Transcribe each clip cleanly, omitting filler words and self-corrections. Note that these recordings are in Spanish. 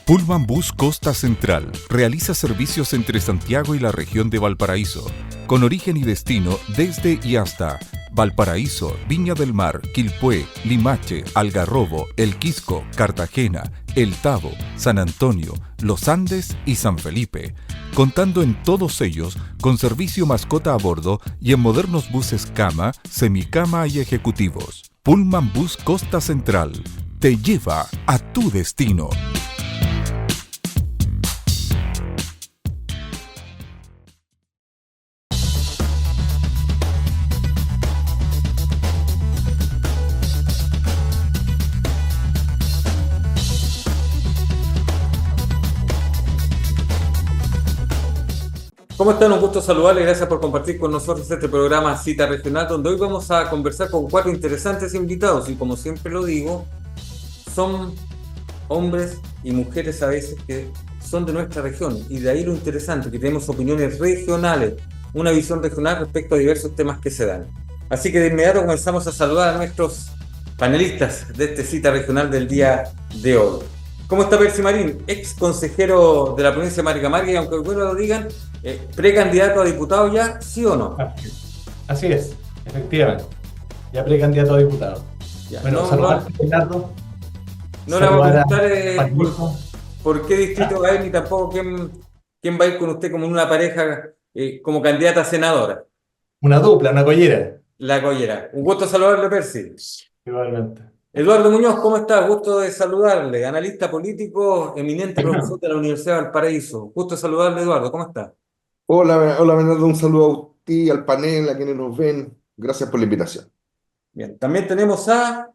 Pullman Bus Costa Central realiza servicios entre Santiago y la región de Valparaíso, con origen y destino desde y hasta Valparaíso, Viña del Mar, Quilpué, Limache, Algarrobo, El Quisco, Cartagena, El Tabo, San Antonio, Los Andes y San Felipe, contando en todos ellos con servicio mascota a bordo y en modernos buses cama, semicama y ejecutivos. Pullman Bus Costa Central te lleva a tu destino. ¿Cómo están? Un gusto saludarles. Gracias por compartir con nosotros este programa Cita Regional, donde hoy vamos a conversar con 4 interesantes invitados. Y como siempre lo digo, son hombres y mujeres a veces que son de nuestra región. Y de ahí lo interesante, que tenemos opiniones regionales, una visión regional respecto a diversos temas que se dan. Así que de inmediato comenzamos a saludar a nuestros panelistas de este Cita Regional del día de hoy. ¿Cómo está Percy Marín, ex consejero de la provincia de Maricamarga, y aunque algunos lo digan, precandidato a diputado ya, ¿sí o no? Así es, efectivamente. Ya precandidato a diputado. Ya. Bueno, saludar a Ricardo. No le vamos a preguntar por qué distrito va a ir, ni tampoco quién va a ir con usted como en una pareja como candidata a senadora. Una dupla, una collera. La collera. Un gusto saludarle, Percy. Igualmente. Eduardo Muñoz, ¿cómo está? Gusto de saludarle. Analista político, eminente profesor de la Universidad de Valparaíso. Gusto de saludarle, Eduardo. ¿Cómo está? Hola, Bernardo, un saludo a ti, al panel, a quienes nos ven. Gracias por la invitación. Bien, también tenemos a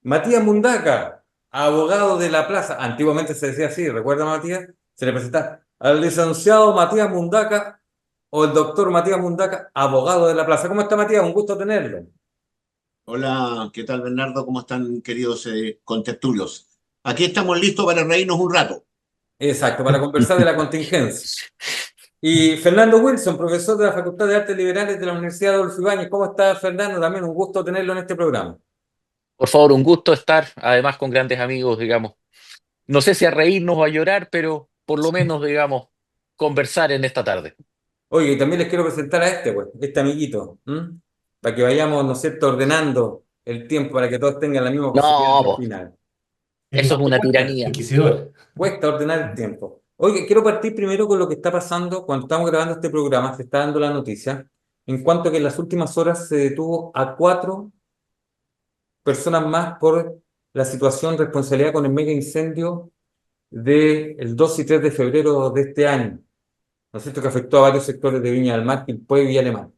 Matías Mundaca, abogado de la plaza. Antiguamente se decía así, ¿recuerda, Matías? Se le presenta al licenciado Matías Mundaca o el doctor Matías Mundaca, abogado de la plaza. ¿Cómo está, Matías? Un gusto tenerlo. Hola, ¿qué tal, Bernardo? ¿Cómo están, queridos contertulios? Aquí estamos listos para reírnos un rato. Exacto, para conversar de la contingencia. Y Fernando Wilson, profesor de la Facultad de Artes Liberales de la Universidad Adolfo Ibáñez. ¿Cómo está, Fernando? También un gusto tenerlo en este programa. Por favor, un gusto estar, además con grandes amigos, digamos. No sé si a reírnos o a llorar, pero por lo menos, digamos, conversar en esta tarde. Oye, y también les quiero presentar a este amiguito, para que vayamos, ¿no es cierto?, ordenando el tiempo para que todos tengan la misma posibilidad No, al po, final. eso es una tiranía. Inquisidor. Cuesta ordenar el tiempo. Oye, quiero partir primero con lo que está pasando cuando estamos grabando este programa. Se está dando la noticia en cuanto a que en las últimas horas se detuvo a 4 personas más por la situación responsabilidad con el mega incendio del 2 y 3 de febrero de este año, ¿no es cierto?, que afectó a varios sectores de Viña del Mar, Quilpué y Villa Alemana.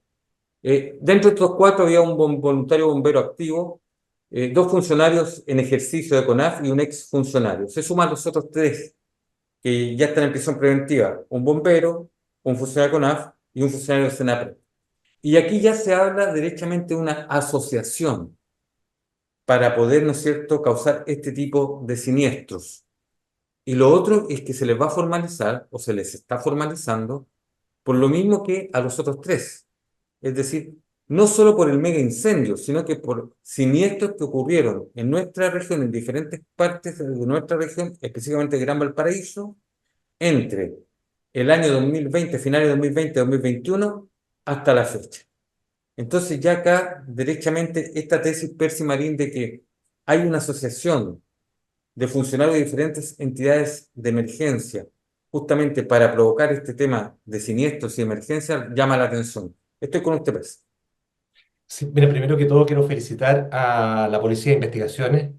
Dentro de estos 4 había un voluntario bombero activo, 2 funcionarios en ejercicio de CONAF y un ex funcionario. Se suman los otros 3 que ya están en prisión preventiva: un bombero, un funcionario de CONAF y un funcionario de SENAPRE. Y aquí ya se habla derechamente de una asociación para poder, ¿no es cierto?, causar este tipo de siniestros. Y lo otro es que se les va a formalizar, o se les está formalizando, por lo mismo que a los otros 3. Es decir, no solo por el mega incendio, sino que por siniestros que ocurrieron en nuestra región, en diferentes partes de nuestra región, específicamente Gran Valparaíso, entre el año 2020, finales de 2020, 2021, hasta la fecha. Entonces ya acá, derechamente, esta tesis Percy Marín de que hay una asociación de funcionarios de diferentes entidades de emergencia, justamente para provocar este tema de siniestros y emergencias, llama la atención. Estoy con usted, Percy. Sí, mira, primero que todo quiero felicitar a la Policía de Investigaciones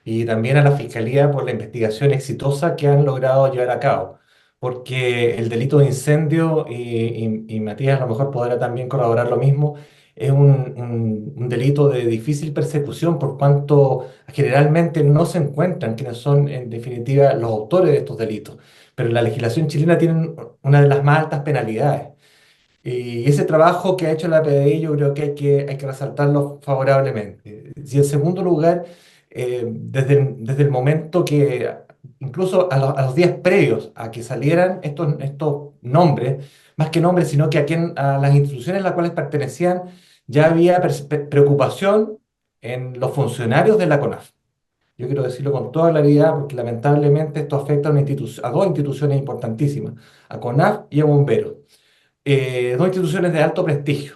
y también a la Fiscalía por la investigación exitosa que han logrado llevar a cabo, porque el delito de incendio, y Matías a lo mejor podrá también corroborar lo mismo, es un delito de difícil persecución por cuanto generalmente no se encuentran quienes son en definitiva los autores de estos delitos, pero la legislación chilena tiene una de las más altas penalidades. Y ese trabajo que ha hecho la PDI yo creo que hay que resaltarlo favorablemente. Y en segundo lugar, desde el momento que, incluso a los días previos a que salieran estos nombres, más que nombres, sino que a las instituciones a las cuales pertenecían, ya había preocupación en los funcionarios de la CONAF. Yo quiero decirlo con toda claridad porque lamentablemente esto afecta a, a dos instituciones importantísimas, a CONAF y a Bomberos. Dos instituciones de alto prestigio.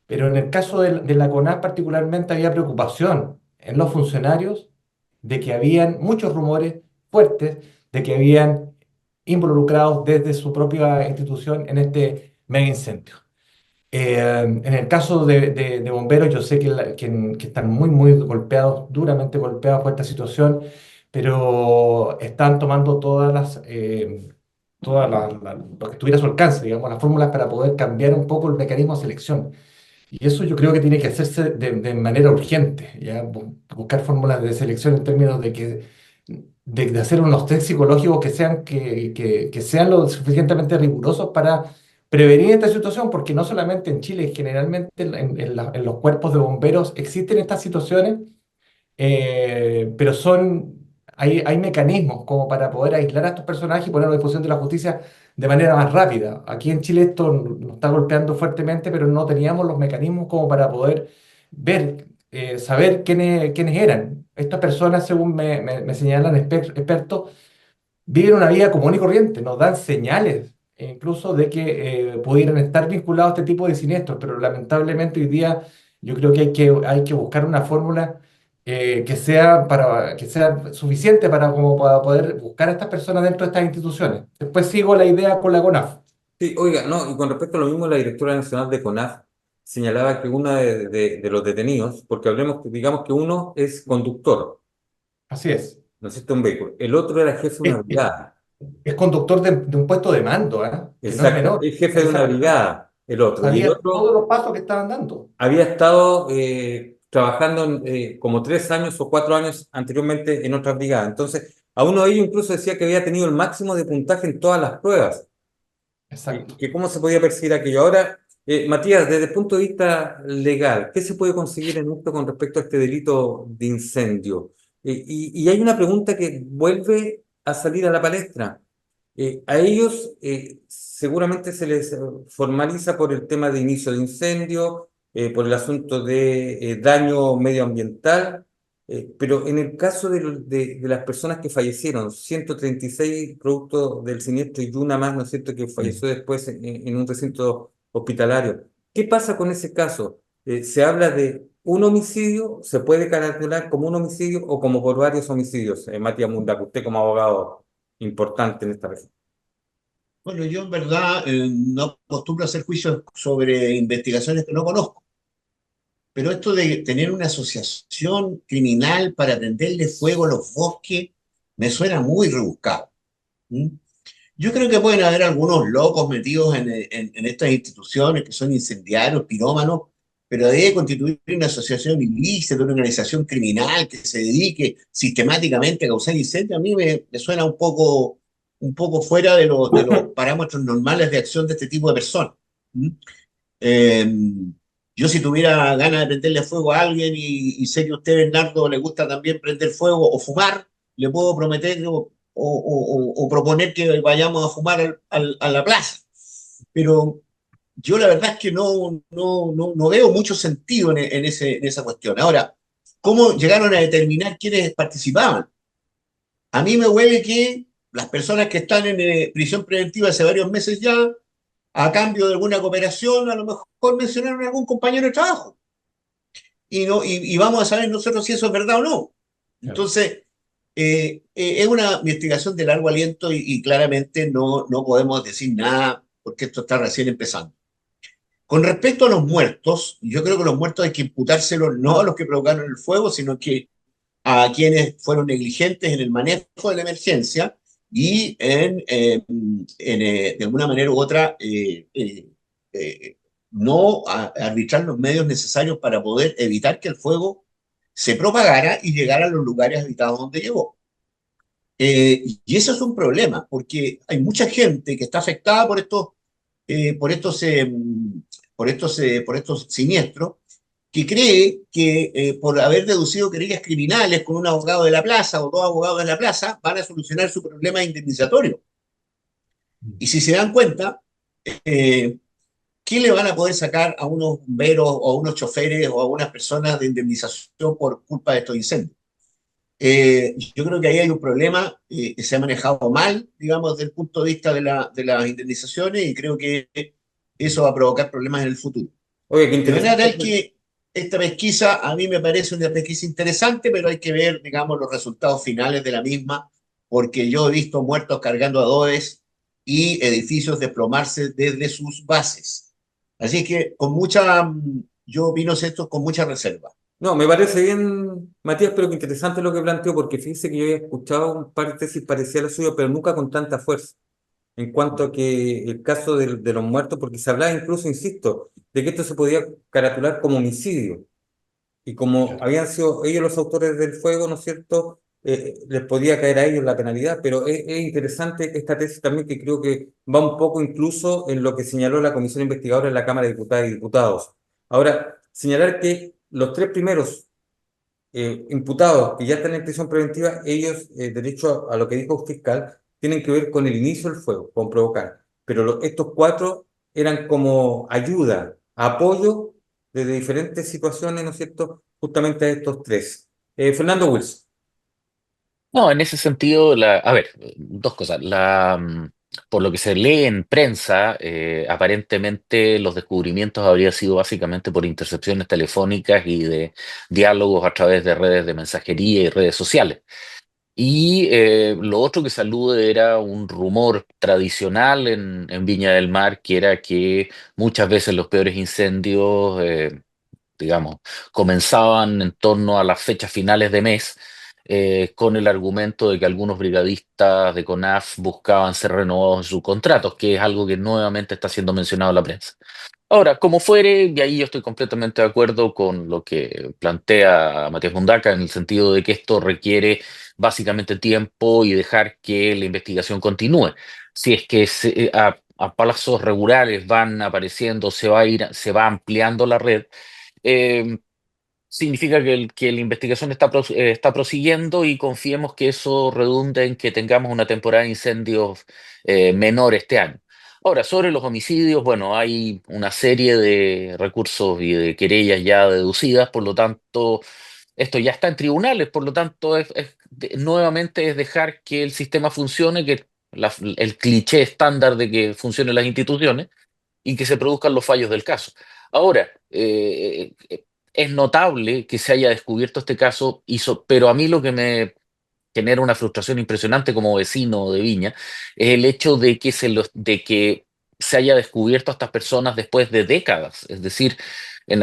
Pero en el caso de la CONAF particularmente había preocupación en los funcionarios de que habían muchos rumores fuertes de que habían involucrados desde su propia institución en este mega incendio. En el caso de bomberos, yo sé que están muy golpeados, duramente golpeados por esta situación, pero están tomando lo que estuviera a su alcance, digamos, las fórmulas para poder cambiar un poco el mecanismo de selección. Y eso yo creo que tiene que hacerse de manera urgente, ¿ya? Buscar fórmulas de selección en términos de hacer unos test psicológicos que sean lo suficientemente rigurosos para prevenir esta situación, porque no solamente en Chile, generalmente en los cuerpos de bomberos existen estas situaciones, pero hay mecanismos como para poder aislar a estos personajes y ponerlos a disposición de la justicia de manera más rápida. Aquí en Chile esto nos está golpeando fuertemente, pero no teníamos los mecanismos como para poder ver, saber quiénes eran. Estas personas, según me señalan expertos, viven una vida común y corriente, nos dan señales incluso de que pudieran estar vinculados a este tipo de siniestros, pero lamentablemente hoy día yo creo que hay que buscar una fórmula que sea suficiente para poder buscar a estas personas dentro de estas instituciones. Después sigo la idea con la CONAF. Sí, oiga, no, y con respecto a lo mismo, la directora nacional de CONAF señalaba que uno de los detenidos, porque digamos que uno es conductor, Así es. no existe un vehículo, el otro era jefe de una Es, es- brigada, es conductor de un puesto de mando, ¿ah? Que no es exacto, menor. es jefe de una Esa persona brigada, el otro, y el sabía todos otro los pasos que estaban dando. había estado trabajando como 3 años o 4 años anteriormente en otras brigadas. Entonces, a uno de ellos incluso decía que había tenido el máximo de puntaje en todas las pruebas. Exacto. Que cómo se podía perseguir aquello. Ahora, Matías, desde el punto de vista legal, ¿qué se puede conseguir en esto con respecto a este delito de incendio? Y hay una pregunta que vuelve a salir a la palestra. A ellos seguramente se les formaliza por el tema de inicio de incendio, por el asunto de daño medioambiental, pero en el caso de las personas que fallecieron, 136 producto del siniestro y una más, ¿no es cierto?, que falleció después en un recinto hospitalario. ¿Qué pasa con ese caso? ¿Se habla de un homicidio? ¿Se puede calcular como un homicidio o como por varios homicidios? Matías Mundaca, usted como abogado importante en esta región. Bueno, yo en verdad no acostumbro a hacer juicios sobre investigaciones que no conozco, pero esto de tener una asociación criminal para prenderle fuego a los bosques me suena muy rebuscado. ¿Mm? Yo creo que pueden haber algunos locos metidos en estas instituciones que son incendiarios, pirómanos, pero debe constituir una asociación ilícita, una organización criminal que se dedique sistemáticamente a causar incendios. A mí me suena un poco fuera de los parámetros normales de acción de este tipo de personas. ¿Mm? Eh, yo si tuviera ganas de prenderle fuego a alguien y sé que a usted, Bernardo, le gusta también prender fuego o fumar, le puedo prometer o proponer que vayamos a fumar a la plaza. Pero yo la verdad es que no veo mucho sentido en esa cuestión. Ahora, ¿cómo llegaron a determinar quiénes participaban? A mí me huele que las personas que están en prisión preventiva hace varios meses ya, a cambio de alguna cooperación, a lo mejor mencionaron a algún compañero de trabajo. Y vamos a saber nosotros si eso es verdad o no. Claro. Entonces, es una investigación de largo aliento y claramente no podemos decir nada porque esto está recién empezando. Con respecto a los muertos, yo creo que los muertos hay que imputárselos no a los que provocaron el fuego, sino que a quienes fueron negligentes en el manejo de la emergencia y de alguna manera u otra no arbitrar los medios necesarios para poder evitar que el fuego se propagara y llegara a los lugares habitados donde llegó. Y eso es un problema, porque hay mucha gente que está afectada por estos, por estos siniestros, que cree que por haber deducido querellas criminales con un abogado de la plaza o dos abogados de la plaza van a solucionar su problema indemnizatorio. Y si se dan cuenta, ¿qué le van a poder sacar a unos bomberos o a unos choferes o a unas personas de indemnización por culpa de estos incendios? Yo creo que ahí hay un problema que se ha manejado mal, digamos, desde el punto de vista de las indemnizaciones y creo que eso va a provocar problemas en el futuro. Oye, qué De manera interesante. tal que esta pesquisa a mí me parece una pesquisa interesante, pero hay que ver, digamos, los resultados finales de la misma, porque yo he visto muertos cargando adobes y edificios desplomarse desde sus bases. Así que yo opino esto con mucha reserva. No, me parece bien, Matías, pero qué interesante lo que planteó, porque fíjese que yo había escuchado un par de tesis parecidas a la suya, pero nunca con tanta fuerza, en cuanto a que el caso de los muertos, porque se hablaba incluso, insisto, de que esto se podía caratular como homicidio, y como habían sido ellos los autores del fuego, ¿no es cierto? Les podía caer a ellos la penalidad, pero es interesante esta tesis también que creo que va un poco incluso en lo que señaló la comisión investigadora en la Cámara de Diputadas y Diputados. Ahora, señalar que los tres primeros imputados que ya están en prisión preventiva, ellos, derecho a lo que dijo el fiscal, tienen que ver con el inicio del fuego, con provocar. Pero estos cuatro eran como ayuda, apoyo desde diferentes situaciones, ¿no es cierto? Justamente a estos tres. Fernando Wilson. No, en ese sentido, a ver, dos cosas. Por lo que se lee en prensa, aparentemente los descubrimientos habrían sido básicamente por intercepciones telefónicas y de diálogos a través de redes de mensajería y redes sociales. Y lo otro que se alude era un rumor tradicional en Viña del Mar, que era que muchas veces los peores incendios, digamos, comenzaban en torno a las fechas finales de mes, con el argumento de que algunos brigadistas de CONAF buscaban ser renovados en sus contratos, que es algo que nuevamente está siendo mencionado en la prensa. Ahora, como fuere, y ahí yo estoy completamente de acuerdo con lo que plantea Matías Mundaca, en el sentido de que esto requiere básicamente tiempo y dejar que la investigación continúe. Si es que a plazos regulares van apareciendo, se va ampliando la red, eh, significa que la investigación está prosiguiendo y confiemos que eso redunde en que tengamos una temporada de incendios menor este año. Ahora, sobre los homicidios, bueno, hay una serie de recursos y de querellas ya deducidas, por lo tanto, esto ya está en tribunales, por lo tanto, nuevamente es dejar que el sistema funcione, que el cliché estándar de que funcionen las instituciones y que se produzcan los fallos del caso. Ahora, es notable que se haya descubierto este caso, pero a mí lo que me genera una frustración impresionante como vecino de Viña es el hecho de que se haya descubierto a estas personas después de décadas. Es decir,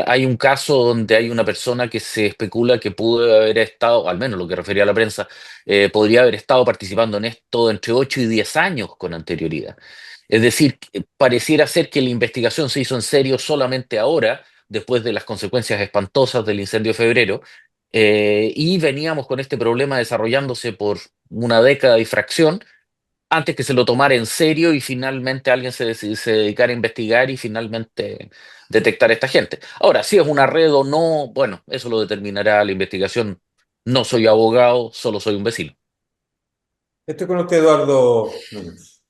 hay un caso donde hay una persona que se especula que pudo haber estado, al menos lo que refería a la prensa, podría haber estado participando en esto entre 8 y 10 años con anterioridad. Es decir, pareciera ser que la investigación se hizo en serio solamente ahora, después de las consecuencias espantosas del incendio de febrero, y veníamos con este problema desarrollándose por una década y fracción, antes que se lo tomara en serio y finalmente alguien se dedicara a investigar y finalmente detectar a esta gente. Ahora, si es una red o no, bueno, eso lo determinará la investigación. No soy abogado, solo soy un vecino. Estoy con usted, Eduardo Núñez.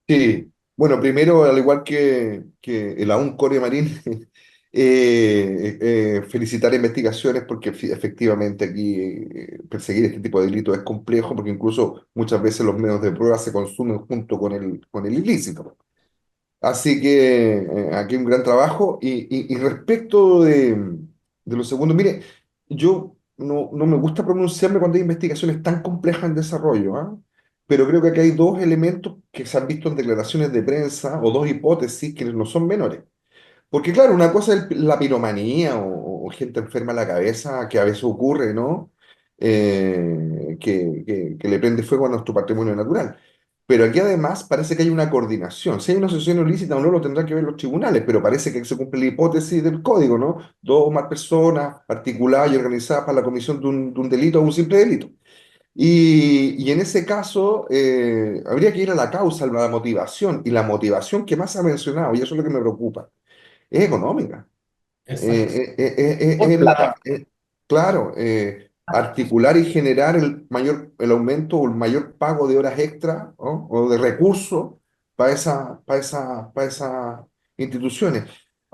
Sí, bueno, primero, al igual que el aún Corea Marín, felicitar investigaciones porque efectivamente aquí perseguir este tipo de delitos es complejo porque incluso muchas veces los medios de prueba se consumen junto con el ilícito. Así que aquí un gran trabajo. Y respecto de lo segundo, mire, yo no me gusta pronunciarme cuando hay investigaciones tan complejas en desarrollo, ¿ah? Pero creo que aquí hay dos elementos que se han visto en declaraciones de prensa o dos hipótesis que no son menores. Porque claro, una cosa es la piromanía o gente enferma en la cabeza que a veces ocurre, ¿no? Que le prende fuego a nuestro patrimonio natural. Pero aquí además parece que hay una coordinación. Si hay una asociación ilícita o no, lo tendrán que ver los tribunales, pero parece que se cumple la hipótesis del código, ¿no? Dos o más personas articuladas y organizadas para la comisión de un delito o un simple delito. Y en ese caso, habría que ir a la causa, a la motivación. Y la motivación que más se ha mencionado, y eso es lo que me preocupa, es económica. Exacto. Es Por plata. claro, articular y generar el aumento o el mayor pago de horas extra, ¿no? O de recursos para esas instituciones.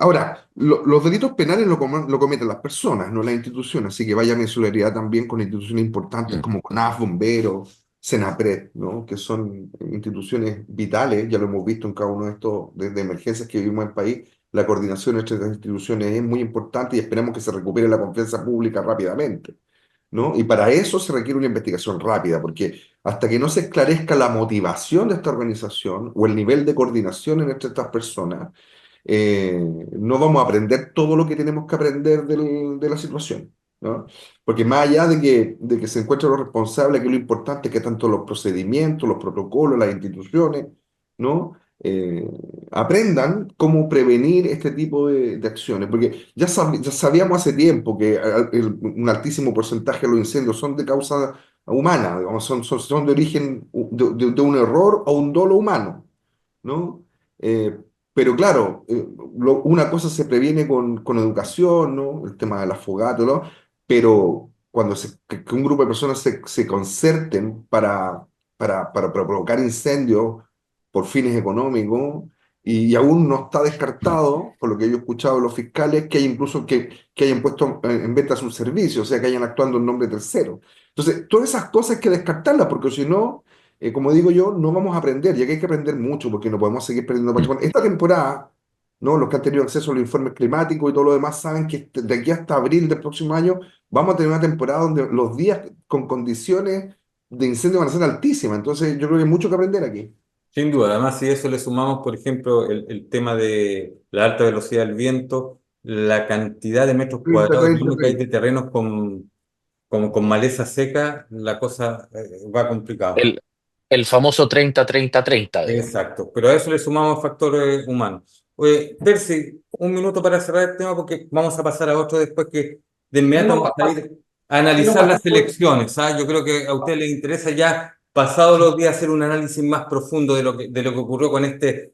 Ahora, los delitos penales lo cometen las personas, no las instituciones, así que vaya mi solidaridad también con instituciones importantes Mm. como CONAF, Bomberos, Senapred, ¿no? Que son instituciones vitales, ya lo hemos visto en cada uno de estos de emergencias que vivimos en el país. La coordinación entre estas instituciones es muy importante y esperemos que se recupere la confianza pública rápidamente, ¿no? Y para eso se requiere una investigación rápida, porque hasta que no se esclarezca la motivación de esta organización o el nivel de coordinación entre estas personas, eh, no vamos a aprender todo lo que tenemos que aprender de la situación, ¿no? Porque más allá de que se encuentren los responsables, que lo importante es que tanto los procedimientos, los protocolos, las instituciones, ¿no? Aprendan cómo prevenir este tipo de acciones, porque ya sabíamos hace tiempo que un altísimo porcentaje de los incendios son de causa humana, digamos, son de origen de un error o un dolo humano, ¿no? Eh, pero claro, una cosa se previene con educación, ¿no? El tema de la fogata, ¿no? Pero cuando que un grupo de personas se concerten para provocar incendios por fines económicos, y aún no está descartado, por lo que yo he escuchado de los fiscales, que hay incluso que hayan puesto en venta sus servicios, o sea, que hayan actuando en nombre tercero. Entonces, todas esas cosas hay que descartarlas, porque si no como digo yo, no vamos a aprender, ya que hay que aprender mucho, porque no podemos seguir perdiendo patrimonio. Esta temporada, ¿no? Los que han tenido acceso a los informes climáticos y todo lo demás saben que de aquí hasta abril del próximo año vamos a tener una temporada donde los días con condiciones de incendio van a ser altísimas. Entonces, yo creo que hay mucho que aprender aquí. Sin duda, además si a eso le sumamos, por ejemplo, el tema de la alta velocidad del viento, la cantidad de metros 30, cuadrados 30, enorme que hay 30. de terrenos con maleza seca, la cosa va complicada. El, el famoso 30-30-30, digamos. Exacto, pero a eso le sumamos factores humanos. Oye, Percy, un minuto para cerrar el tema porque vamos a pasar a otro después que de Sí, inmediato no, vamos a ir a sí, no, analizar las pasemos. elecciones. ¿Ah? Yo creo que a usted le interesa ya, pasado los días, hacer un análisis más profundo de lo que ocurrió con este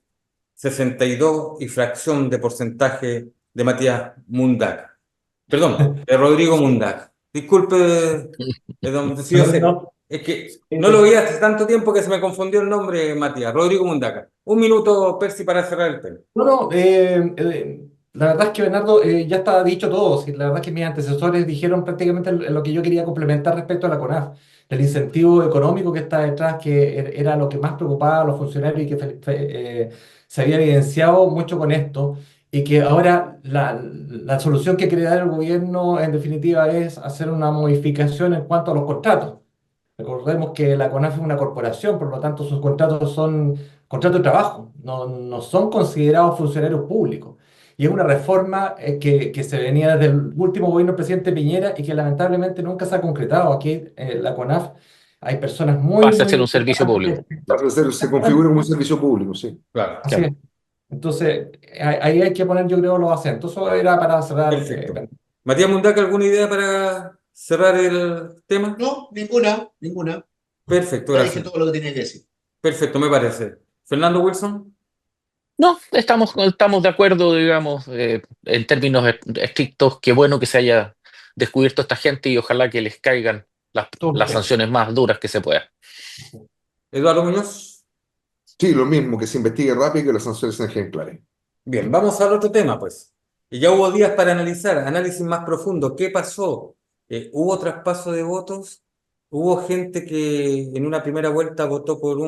62 y fracción de porcentaje de Matías Mundaca. Perdón, de Rodrigo Mundaca. Disculpe, sí, yo No, sé. no, Es que no lo pero- vi hace tanto tiempo que se me confundió el nombre, Matías. Rodrigo Mundaca. Un minuto, Percy, para cerrar el tema. no, no, la verdad es que Bernardo, ya está dicho todo. Sí, la verdad es que mis antecesores dijeron prácticamente lo que yo quería complementar respecto a la CONAF, el incentivo económico que está detrás, que era lo que más preocupaba a los funcionarios y que se había evidenciado mucho con esto, y que ahora la solución que quiere dar el gobierno en definitiva es hacer una modificación en cuanto a los contratos. Recordemos que la CONAF es una corporación, por lo tanto sus contratos son contratos de trabajo, no son considerados funcionarios públicos. Y es una reforma que se venía desde el último gobierno del presidente Piñera y que lamentablemente nunca se ha concretado. Aquí en la CONAF hay personas muy, Pasa a muy ser un servicio importantes público. Se configura como un servicio público, sí. Claro, Así es. Entonces, ahí hay que poner, yo creo, los acentos. Eso era para cerrar. perfecto. Matías Mundaca, ¿alguna idea para cerrar el tema? No, ninguna, ninguna. Perfecto, Ya dije gracias. todo lo que tenía que decir. Perfecto, me parece. Fernando Wilson. No, estamos de acuerdo, digamos, en términos estrictos. Qué bueno que se haya descubierto esta gente y ojalá que les caigan Todo las bien. sanciones más duras que se puedan. Eduardo Muñoz. Sí, lo mismo, que se investigue rápido y que las sanciones sean ejemplares. Bien, vamos al otro tema, pues. Y ya hubo días para analizar, análisis más profundo. ¿Qué pasó? ¿Hubo traspaso de votos? ¿Hubo gente que en una primera vuelta votó por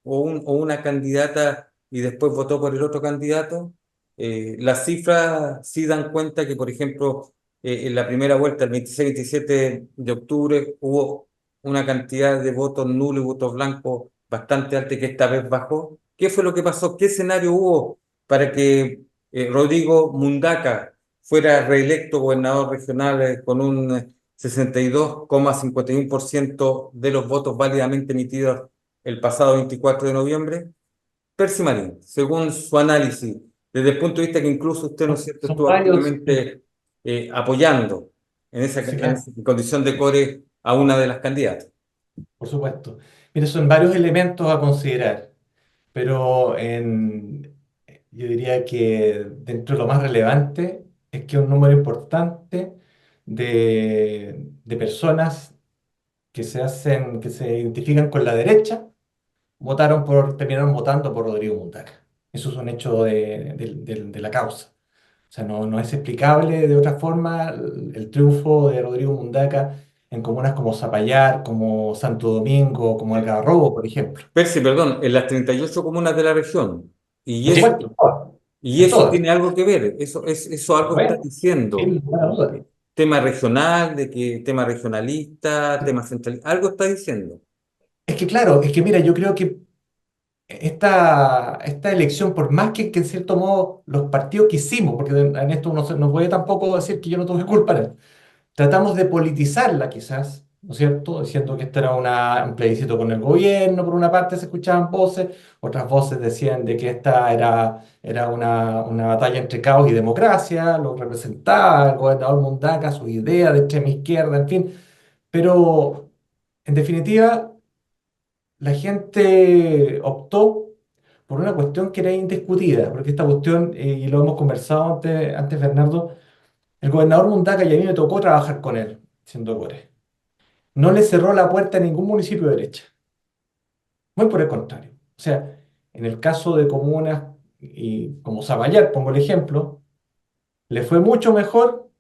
o una candidata y después votó por el otro candidato? Las cifras sí dan cuenta que, por ejemplo, en la primera vuelta, el 26-27 de octubre, hubo una cantidad de votos nulos y votos blancos bastante alta que esta vez bajó. ¿Qué fue lo que pasó? ¿Qué escenario hubo para que Rodrigo Mundaca fuera reelecto gobernador regional con un 62,51% de los votos válidamente emitidos el pasado 24 de noviembre? Percy Marín, según su análisis, desde el punto de vista que incluso usted, ¿no es cierto?, Son estuvo varios, activamente apoyando sí, en claro, esa condición de core a una de las candidatas. por supuesto. Mire, son varios elementos a considerar, pero yo diría que dentro de lo más relevante es que un número importante de personas que se identifican con la derecha, terminaron votando por Rodrigo Mundaca. Eso es un hecho de la causa. O sea, no es explicable de otra forma el triunfo de Rodrigo Mundaca en comunas como Zapallar, como Santo Domingo, como Algarrobo, por ejemplo. Percy, perdón, en las 38 comunas de la región. Y Por eso, supuesto, en todas. y En eso todas. tiene algo que ver, eso Por algo está supuesto, diciendo. sin lugar a dudas. Tema regional, de que tema regionalista, tema centralista, algo está diciendo. Es que claro, es que mira, yo creo que esta elección, por más que en cierto modo los partidos que hicimos, porque en esto no puede tampoco decir que yo no tuve culpa en esto, tratamos de politizarla quizás, ¿no es cierto? Diciendo que esto era un plebiscito con el gobierno, por una parte se escuchaban voces, otras voces decían de que esta era una batalla entre caos y democracia, lo representaba el gobernador Mundaca, sus ideas de extrema izquierda, en fin, pero en definitiva la gente optó por una cuestión que era indiscutida, porque esta cuestión, y lo hemos conversado antes Bernardo, el gobernador Mundaca, y a mí me tocó trabajar con él, siendo core, no le cerró la puerta a ningún municipio de derecha, muy por el contrario. O sea, en el caso de comunas y como Zaballar, pongo el ejemplo, le fue mucho mejor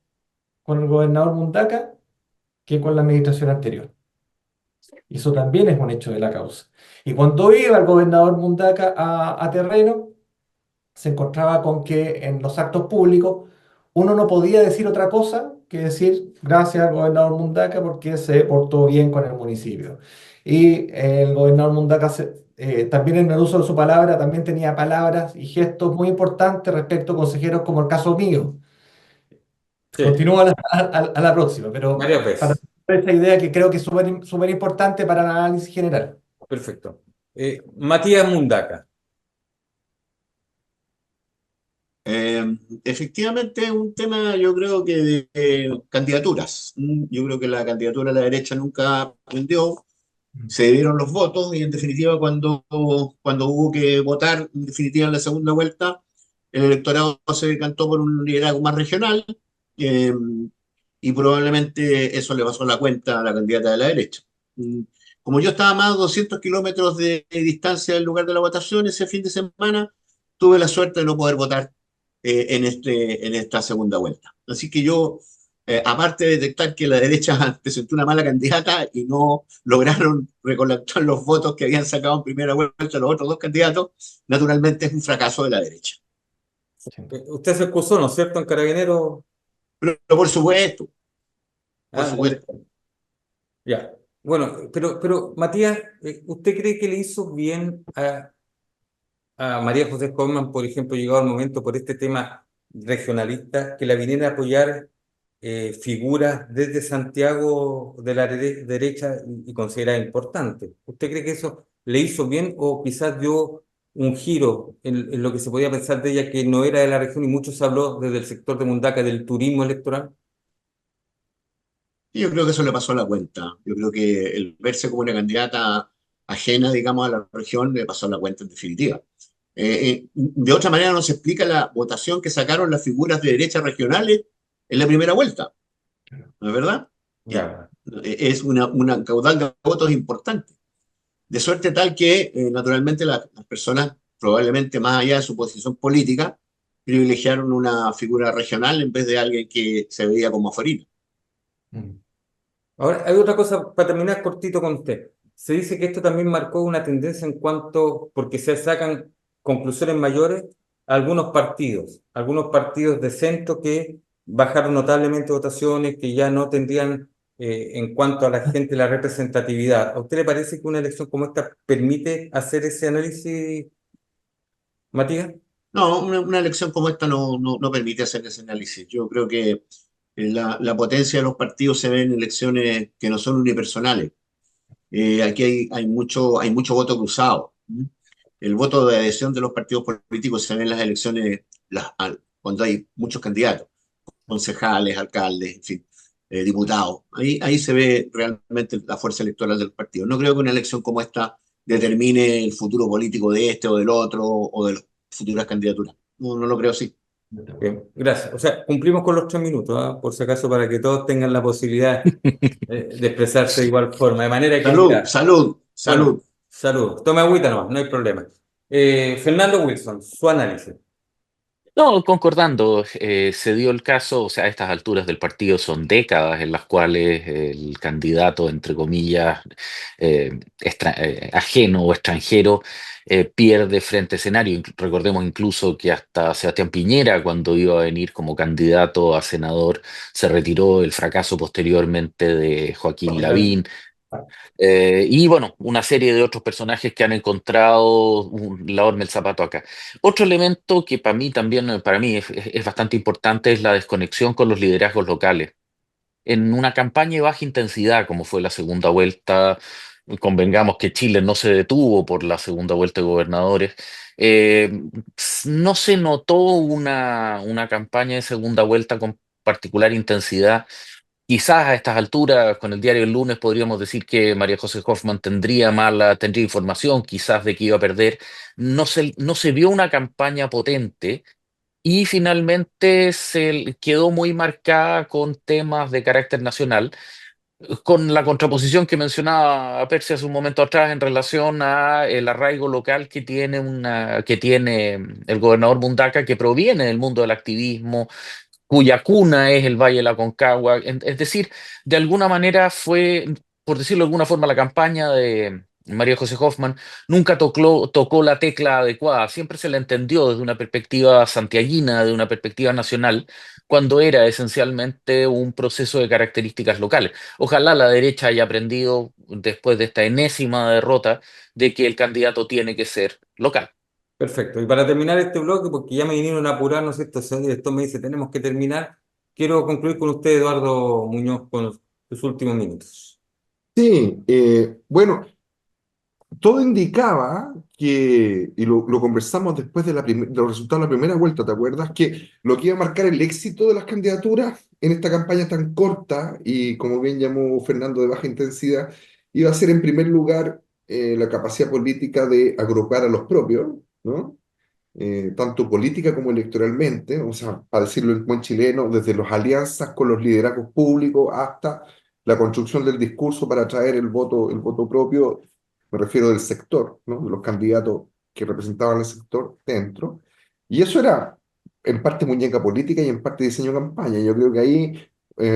con el gobernador Mundaca que con la administración anterior. Y eso también es un hecho de la causa. Y cuando iba el gobernador Mundaca a terreno, se encontraba con que en los actos públicos uno no podía decir otra cosa que decir gracias al gobernador Mundaca porque se portó bien con el municipio. Y el gobernador Mundaca también en el uso de su palabra también tenía palabras y gestos muy importantes respecto a consejeros como el caso mío. Sí, Continúo a la próxima, pero varias para veces. esta idea que creo que es súper importante para el análisis general. Perfecto. Matías Mundaca. Efectivamente, es un tema, yo creo que de candidaturas. Yo creo que la candidatura a la derecha nunca aprendió, se dieron los votos y en definitiva cuando hubo que votar en definitiva en la segunda vuelta, el electorado se decantó por un liderazgo más regional eh, y probablemente eso le pasó la cuenta a la candidata de la derecha. Mm, Como yo estaba a más de 200 kilómetros de distancia del lugar de la votación ese fin de semana, tuve la suerte de no poder votar en esta segunda vuelta. Así que yo, aparte de detectar que la derecha presentó una mala candidata y no lograron recolectar los votos que habían sacado en primera vuelta los otros dos candidatos, naturalmente es un fracaso de la derecha. Usted se excusó, ¿no es cierto, en Carabineros? Pero por Ah, supuesto, ya. Bueno, pero Matías, ¿usted cree que le hizo bien a María José Hoffmann, por ejemplo, llegado el momento por este tema regionalista, que la viniera a apoyar figuras desde Santiago de la derecha y considerada importante? ¿Usted cree que eso le hizo bien o quizás dio un giro en lo que se podía pensar de ella, que no era de la región y mucho se habló desde el sector de Mundaca del turismo electoral? y yo creo que eso le pasó la cuenta. Yo creo que el verse como una candidata ajena, digamos, a la región le pasó la cuenta en definitiva. De otra manera no se explica la votación que sacaron las figuras de derecha regionales en la primera vuelta, ¿no es verdad? Eh, Ya. es una caudal de votos importante. De suerte tal que, naturalmente, las personas, probablemente más allá de su posición política, privilegiaron una figura regional en vez de alguien que se veía como aforino. Mm. Ahora, hay otra cosa para terminar cortito con usted. Se dice que esto también marcó una tendencia en cuanto, porque se sacan conclusiones mayores a algunos partidos de centro que bajaron notablemente votaciones, que ya no tendrían en cuanto a la gente la representatividad. ¿A usted le parece que una elección como esta permite hacer ese análisis, Matías? No, una elección como esta no permite hacer ese análisis. Yo creo que la potencia de los partidos se ve en elecciones que no son unipersonales. Aquí hay mucho voto cruzado. El voto de adhesión de los partidos políticos se ve en las elecciones cuando hay muchos candidatos, concejales, alcaldes, en fin, diputados. Ahí se ve realmente la fuerza electoral del partido. No creo que una elección como esta determine el futuro político de este o del otro o de las futuras candidaturas. No lo creo así. Bien, gracias. O sea, cumplimos con los 3 minutos, ¿ah? Por si acaso, para que todos tengan la posibilidad de expresarse de igual forma, de manera Salud, equilibrada. salud, Salud, salud. salud. Tome agüita nomás, no hay problema. Fernando Wilson, su análisis. No, concordando, se dio el caso, o sea, a estas alturas del partido son décadas en las cuales el candidato, entre comillas, ajeno o extranjero, pierde frente a escenario. Recordemos incluso que hasta Sebastián Piñera, cuando iba a venir como candidato a senador, se retiró el fracaso posteriormente de Joaquín Lavín. Y bueno, una serie de otros personajes que han encontrado la horma del zapato acá. Otro elemento que para mí también, para mí es bastante importante es la desconexión con los liderazgos locales. En una campaña de baja intensidad, como fue la segunda vuelta, convengamos que Chile no se detuvo por la segunda vuelta de gobernadores, eh, no se notó una campaña de segunda vuelta con particular intensidad. Quizás a estas alturas, con el diario El Lunes, podríamos decir que María José Hoffman tendría información quizás de que iba a perder. No se vio una campaña potente y finalmente quedó muy marcada con temas de carácter nacional, con la contraposición que mencionaba Percy hace un momento atrás en relación a el arraigo local que tiene el gobernador Mundaca, que proviene del mundo del activismo, cuya cuna es el Valle de la Concagua. Es decir, de alguna manera fue, por decirlo de alguna forma, la campaña de María José Hoffman nunca tocó la tecla adecuada. Siempre se la entendió desde una perspectiva santiaguina, de una perspectiva nacional, cuando era esencialmente un proceso de características locales. Ojalá la derecha haya aprendido, después de esta enésima derrota, de que el candidato tiene que ser local. Perfecto. Y para terminar este bloque, porque ya me vinieron a apurar, ¿no es cierto? El señor director me dice, tenemos que terminar. Quiero concluir con usted, Eduardo Muñoz, con sus últimos minutos. Sí, bueno, todo indicaba que, y lo conversamos después de de los resultados de la primera vuelta, ¿te acuerdas? Que lo que iba a marcar el éxito de las candidaturas en esta campaña tan corta y, como bien llamó Fernando, de baja intensidad, iba a ser en primer lugar la capacidad política de agrupar a los propios, ¿no? Tanto política como electoralmente, o sea, para decirlo en buen chileno, desde las alianzas con los liderazgos públicos hasta la construcción del discurso para atraer el voto propio, me refiero del sector, ¿no? De los candidatos que representaban el sector dentro. Y eso era en parte muñeca política y en parte diseño de campaña. Yo creo que ahí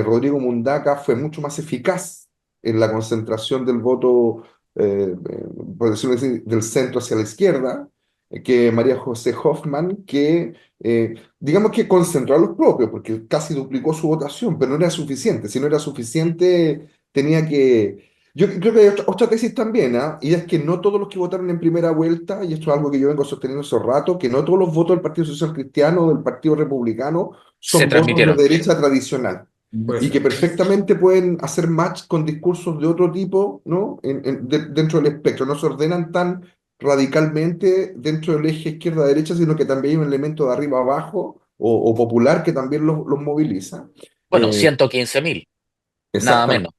Rodrigo Mundaca fue mucho más eficaz en la concentración del voto, por decirlo así, del centro hacia la izquierda, que María José Hoffman, que digamos que concentró a los propios, porque casi duplicó su votación, pero no era suficiente. Si no era suficiente, tenía que... Yo creo que hay otra tesis también, ¿ah? Y es que no todos los que votaron en primera vuelta, y esto es algo que yo vengo sosteniendo hace rato, que no todos los votos del Partido Social Cristiano o del Partido Republicano Se son votos de transmitieron. derecha tradicional Puede y que ser. perfectamente pueden hacer match con discursos de otro tipo, ¿no? Dentro del espectro. No se ordenan tan radicalmente dentro del eje izquierda-derecha, sino que también hay un elemento de arriba abajo o popular que también los moviliza. Bueno, Eh, 115.000, nada exactamente. menos.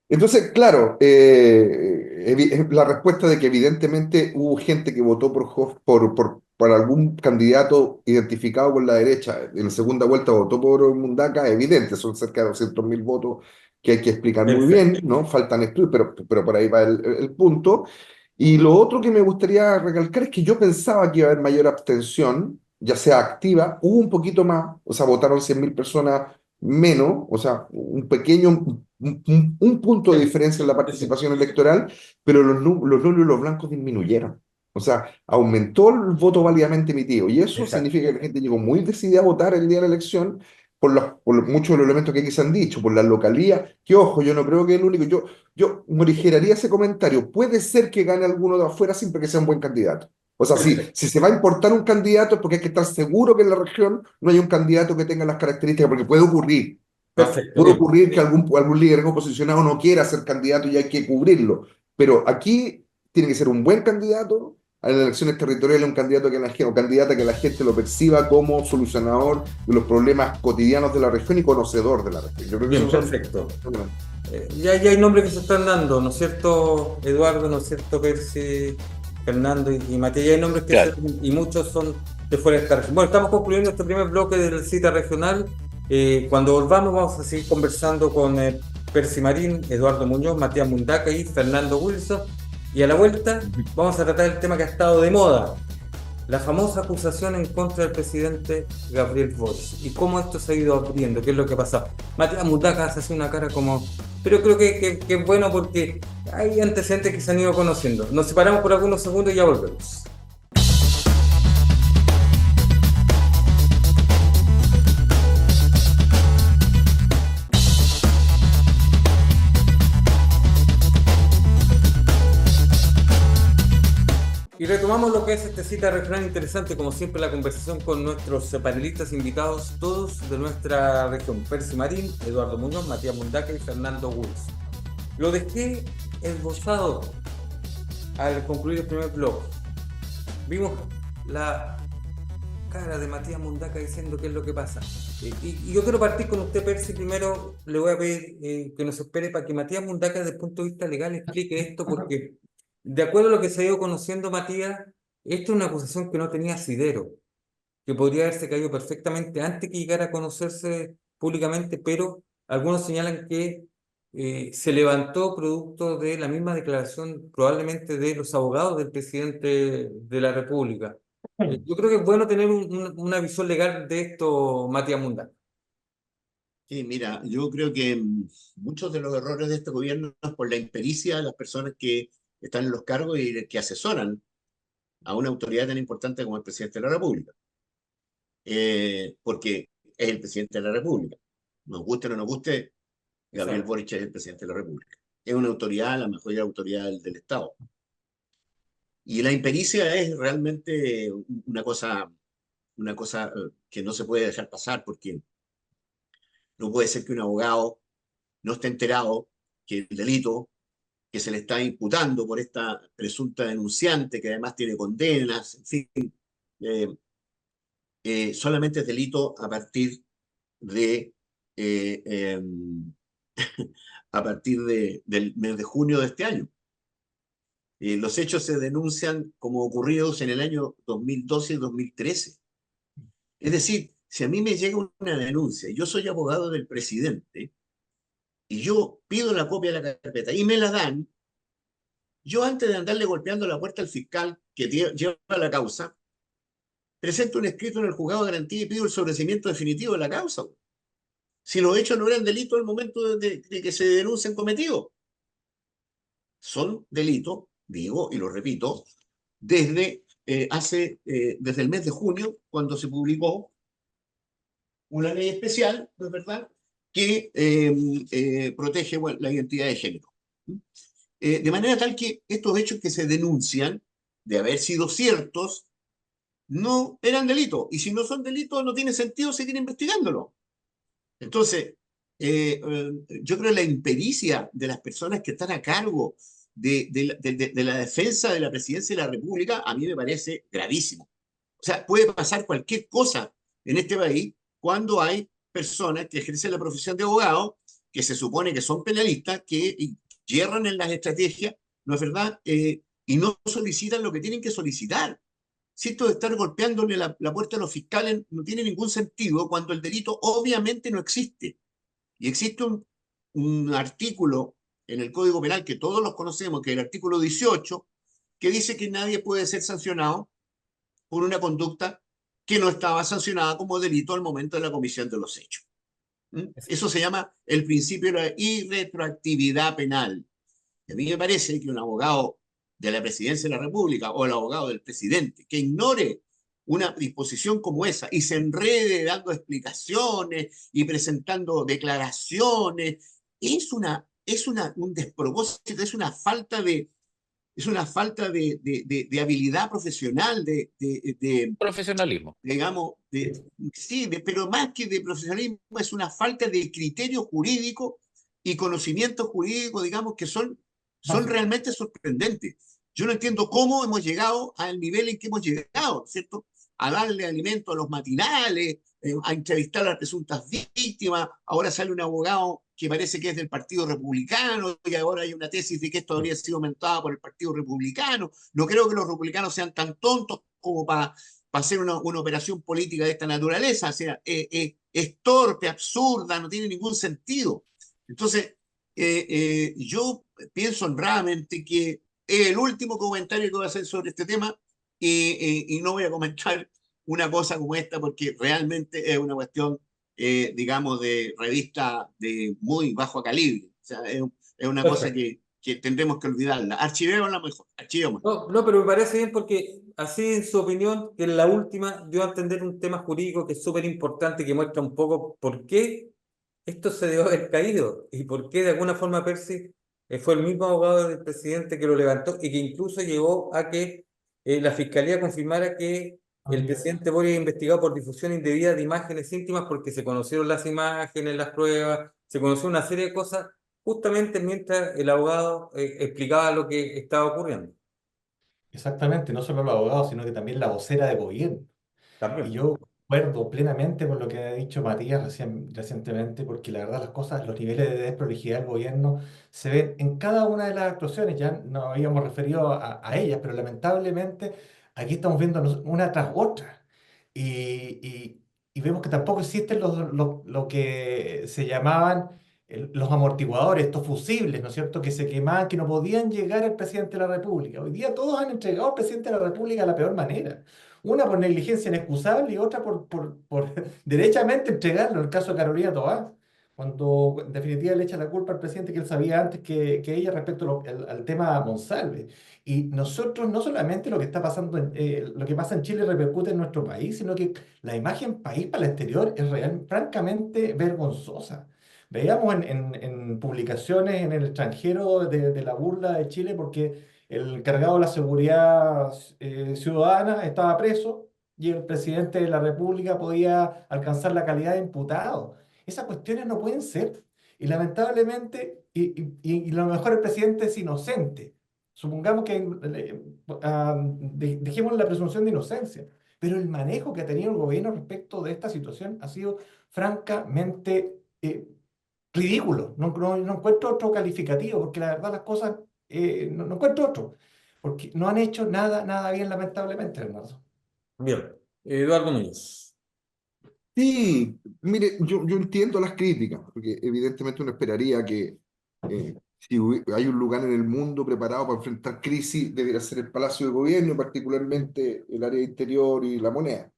Entonces, claro, la respuesta de que evidentemente hubo gente que votó por algún candidato identificado con la derecha, en la segunda vuelta votó por Mundaca, es evidente, son cerca de 200.000 votos que hay que explicar muy bien, Perfecto. ¿no? Faltan estudios, pero por ahí va el punto. Y lo otro que me gustaría recalcar es que yo pensaba que iba a haber mayor abstención, ya sea activa, hubo un poquito más, o sea, votaron 100.000 personas menos, o sea, un pequeño, un punto de diferencia en la participación electoral, pero los nulos y los blancos disminuyeron. O sea, aumentó el voto válidamente emitido. Y eso Exacto. significa que la gente llegó muy decidida a votar el día de la elección muchos de los elementos que aquí se han dicho, por la localía, que ojo, yo no creo que es el único. Yo morigeraría ese comentario. Puede ser que gane alguno de afuera siempre que sea un buen candidato. O sea, Perfecto. si se va a importar un candidato es porque hay que estar seguro que en la región no hay un candidato que tenga las características, porque puede ocurrir. ¿Ah? Perfecto. Puede Bien. ocurrir que algún liderazgo posicionado no quiera ser candidato y hay que cubrirlo. Pero aquí tiene que ser un buen candidato, en las elecciones territoriales un candidato que la gente, o candidata que la gente lo perciba como solucionador de los problemas cotidianos de la región y conocedor de la región. Yo creo que Bien, esos son... perfecto. Ya hay nombres que se están dando, ¿no es cierto, Eduardo? ¿No es cierto, Percy, Fernando y Matías? Ya hay nombres que Claro. y muchos son de fuera de esta región. Bueno, estamos concluyendo este primer bloque de la cita regional. Cuando volvamos vamos a seguir conversando con Percy Marín, Eduardo Muñoz, Matías Mundaca y Fernando Wilson. Y a la vuelta vamos a tratar el tema que ha estado de moda, la famosa acusación en contra del presidente Gabriel Boric y cómo esto se ha ido abriendo, qué es lo que ha pasado. Matías Mundaca hace así una cara como... Pero creo que es bueno porque hay antecedentes que se han ido conociendo. Nos separamos por algunos segundos y ya volvemos. Y retomamos lo que es este cita refrán interesante, como siempre, la conversación con nuestros panelistas invitados, todos de nuestra región: Percy Marín, Eduardo Muñoz, Matías Mundaca y Fernando Wills. Lo dejé esbozado al concluir el primer bloque. Vimos la cara de Matías Mundaca diciendo qué es lo que pasa. Y yo quiero partir con usted, Percy. Primero le voy a pedir que nos espere para que Matías Mundaca, desde el punto de vista legal, explique esto, porque de acuerdo a lo que se ha ido conociendo, Matías, esto es una acusación que no tenía asidero, que podría haberse caído perfectamente antes que llegara a conocerse públicamente, pero algunos señalan que se levantó producto de la misma declaración, probablemente de los abogados del presidente de la República. Yo creo que es bueno tener una visión legal de esto, Matías Munda. Sí, mira, yo creo que muchos de los errores de este gobierno es por la impericia de las personas que están en los cargos y que asesoran a una autoridad tan importante como el presidente de la República. Porque es el presidente de la República. Nos guste o no nos guste, Gabriel Exacto. Boric es el presidente de la República. Es una autoridad, la mejor autoridad del Estado. Y la impericia es realmente una cosa que no se puede dejar pasar, porque no puede ser que un abogado no esté enterado que el delito que se le está imputando por esta presunta denunciante, que además tiene condenas, en fin, solamente es delito a partir de eh, eh, a partir del mes de junio de este año. Los hechos se denuncian como ocurridos en el año 2012 y 2013. Es decir, si a mí me llega una denuncia, yo soy abogado del presidente, y yo pido la copia de la carpeta y me la dan, yo antes de andarle golpeando la puerta al fiscal que lleva la causa, presento un escrito en el juzgado de garantía y pido el sobreseimiento definitivo de la causa. Si los hechos no eran delitos al momento de que se denuncian cometidos, son delitos, digo y lo repito, desde el mes de junio, cuando se publicó una ley especial, ¿no es verdad?, que protege, bueno, la identidad de género. De manera tal que estos hechos que se denuncian, de haber sido ciertos, no eran delitos. Y si no son delitos, no tiene sentido seguir investigándolo. Entonces, yo creo que la impericia de las personas que están a cargo de la defensa de la presidencia de la República, a mí me parece gravísimo. O sea, puede pasar cualquier cosa en este país cuando hay personas que ejercen la profesión de abogado, que se supone que son penalistas, que yerran en las estrategias, ¿no es verdad? Y no solicitan lo que tienen que solicitar. Si esto de estar golpeándole la puerta a los fiscales no tiene ningún sentido cuando el delito obviamente no existe. Y existe un artículo en el Código Penal que todos los conocemos, que es el artículo 18, que dice que nadie puede ser sancionado por una conducta que no estaba sancionada como delito al momento de la comisión de los hechos. Eso se llama el principio de la irretroactividad penal. Y a mí me parece que un abogado de la presidencia de la República o el abogado del presidente que ignore una disposición como esa y se enrede dando explicaciones y presentando declaraciones, un despropósito, es una falta de habilidad profesional, Profesionalismo. digamos, sí, pero más que de profesionalismo, es una falta de criterio jurídico y conocimiento jurídico, digamos, que son realmente sorprendentes. Yo no entiendo cómo hemos llegado al nivel en que hemos llegado, ¿cierto? A darle alimento a los matinales, a entrevistar a las presuntas víctimas. Ahora sale un abogado que parece que es del Partido Republicano y ahora hay una tesis de que esto habría sido aumentada por el Partido Republicano. No creo que los republicanos sean tan tontos como para hacer una operación política de esta naturaleza. O sea, es torpe, absurda, no tiene ningún sentido. Entonces, yo pienso honradamente que el último comentario que voy a hacer sobre este tema y no voy a comentar una cosa como esta porque realmente es una cuestión, digamos, de revista de muy bajo calibre. O sea, es una cosa Perfecto. que tendremos que olvidarla. Archivémosla mejor, archivémosla. No, no, pero me parece bien porque así en su opinión, que en la última dio a entender un tema jurídico que es súper importante, que muestra un poco por qué esto se debió haber caído y por qué de alguna forma Percy fue el mismo abogado del presidente que lo levantó y que incluso llevó a que la fiscalía confirmara que el presidente Boric investigado por difusión indebida de imágenes íntimas porque se conocieron las imágenes, las pruebas, se conoció una serie de cosas justamente mientras el abogado explicaba lo que estaba ocurriendo. Exactamente, no solo los abogados, sino que también la vocera de gobierno. Y También. yo concuerdo plenamente con lo que ha dicho Matías recientemente, porque la verdad las cosas, los niveles de desprolijidad del gobierno se ven en cada una de las actuaciones, ya nos habíamos referido a ellas, pero lamentablemente aquí estamos viendo una tras otra. Y vemos que tampoco existen lo que se llamaban los amortiguadores, estos fusibles, ¿no es cierto?, que se quemaban, que no podían llegar al presidente de la República. Hoy día todos han entregado al presidente de la República de la peor manera. Una por negligencia inexcusable y otra por derechamente entregarlo, en el caso de Carolina Toá, cuando en definitiva le echa la culpa al presidente que él sabía antes que ella respecto al tema Monsalve. Y nosotros, no solamente lo que está pasando, lo que pasa en Chile repercute en nuestro país, sino que la imagen país para el exterior es francamente vergonzosa. Veíamos en publicaciones en el extranjero de la burla de Chile porque el encargado de la seguridad ciudadana estaba preso y el presidente de la República podía alcanzar la calidad de imputado. Esas cuestiones no pueden ser. Y lamentablemente, y lo mejor el presidente es inocente. Supongamos que dejemos la presunción de inocencia. Pero el manejo que ha tenido el gobierno respecto de esta situación ha sido francamente ridículo. No encuentro otro calificativo, porque la verdad las cosas no encuentro otro, porque no han hecho nada, nada bien, lamentablemente, Bernardo. Bien. Eduardo Núñez. Sí, mire, yo entiendo las críticas, porque evidentemente uno esperaría que si hay un lugar en el mundo preparado para enfrentar crisis, debería ser el Palacio de Gobierno, particularmente el área interior y la moneda.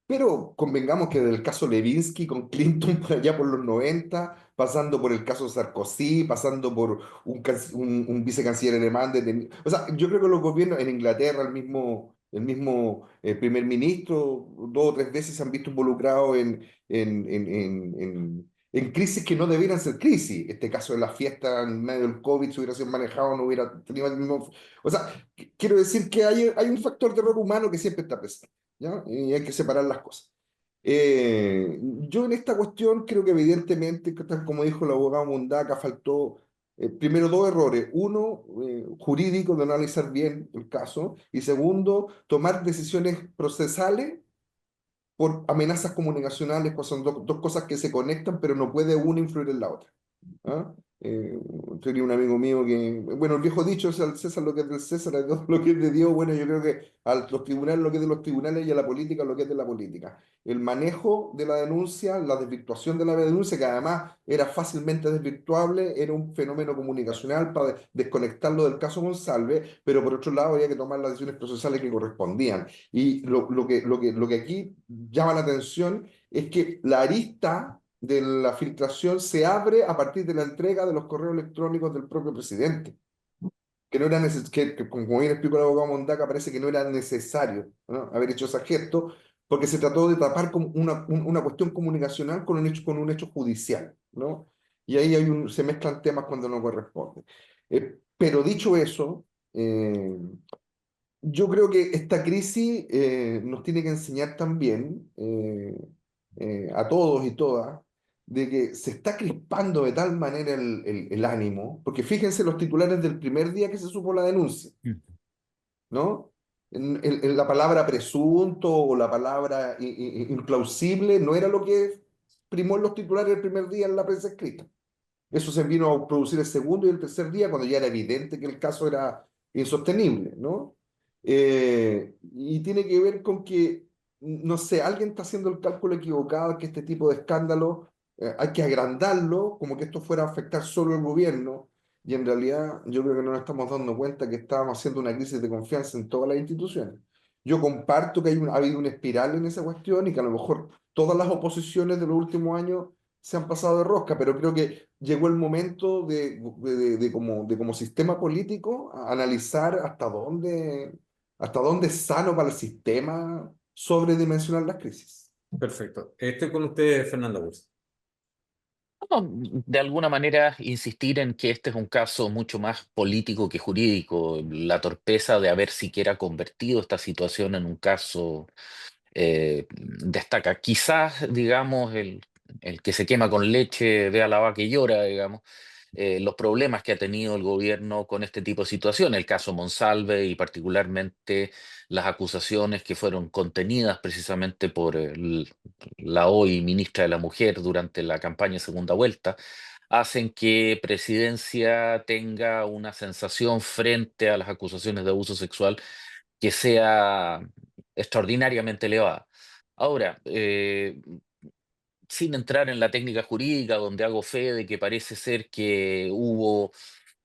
Pero convengamos que del caso Levinsky con Clinton por allá por los 90, pasando por el caso Sarkozy, pasando por un vicecanciller alemán detenido. O sea, yo creo que los gobiernos en Inglaterra, el mismo primer ministro, 2 o 3 veces se han visto involucrados en crisis que no debieran ser crisis. Este caso de la fiesta en medio del COVID, si hubiera sido manejado, no hubiera tenido el mismo. O sea, quiero decir que hay un factor de error humano que siempre está presente. ¿Ya? Y hay que separar las cosas. Yo en esta cuestión creo que evidentemente, que tal como dijo el abogado Mundaca, faltó primero 2 errores. Uno, jurídico, de no analizar bien el caso. Y segundo, tomar decisiones procesales por amenazas comunicacionales, pues son dos cosas que se conectan, pero no puede una influir en la otra. ¿Ah? Eh, Tenía un amigo mío que, bueno, el viejo dicho es al César lo que es del César, a Dios lo que es de Dios. Bueno, yo creo que a los tribunales lo que es de los tribunales y a la política lo que es de la política. El manejo de la denuncia, la desvirtuación de la denuncia, que además era fácilmente desvirtuable, era un fenómeno comunicacional para desconectarlo del caso Monsalve, pero por otro lado había que tomar las decisiones procesales que correspondían. Y lo que aquí llama la atención es que la arista de la filtración se abre a partir de la entrega de los correos electrónicos del propio presidente, que no era que, como bien explicó el abogado Mondaca, parece que no era necesario, ¿no?, haber hecho ese gesto, porque se trató de tapar como una cuestión comunicacional con un hecho judicial, ¿no? Y ahí se mezclan temas cuando no corresponde. Pero dicho eso, yo creo que esta crisis nos tiene que enseñar también a todos y todas de que se está crispando de tal manera el ánimo, porque fíjense los titulares del primer día que se supo la denuncia, ¿no? En la palabra presunto o la palabra implausible no era lo que primó en los titulares el primer día en la prensa escrita. Eso se vino a producir el segundo y el tercer día cuando ya era evidente que el caso era insostenible, ¿no? Y tiene que ver con que, no sé, alguien está haciendo el cálculo equivocado, que este tipo de escándalos hay que agrandarlo, como que esto fuera a afectar solo al gobierno, y en realidad yo creo que no nos estamos dando cuenta que estábamos haciendo una crisis de confianza en todas las instituciones. Yo comparto que ha habido una espiral en esa cuestión y que a lo mejor todas las oposiciones de los últimos años se han pasado de rosca, pero creo que llegó el momento de como sistema político analizar hasta dónde es sano para el sistema sobredimensionar las crisis. Perfecto. Estoy con usted, Fernando Burs. No, de alguna manera insistir en que este es un caso mucho más político que jurídico, la torpeza de haber siquiera convertido esta situación en un caso destaca. Quizás, digamos, el que se quema con leche ve a la vaca y llora, digamos, los problemas que ha tenido el gobierno con este tipo de situaciones, el caso Monsalve y particularmente las acusaciones que fueron contenidas precisamente por la hoy ministra de la Mujer durante la campaña de segunda vuelta, hacen que Presidencia tenga una sensación frente a las acusaciones de abuso sexual que sea extraordinariamente elevada. Ahora, sin entrar en la técnica jurídica, donde hago fe de que parece ser que hubo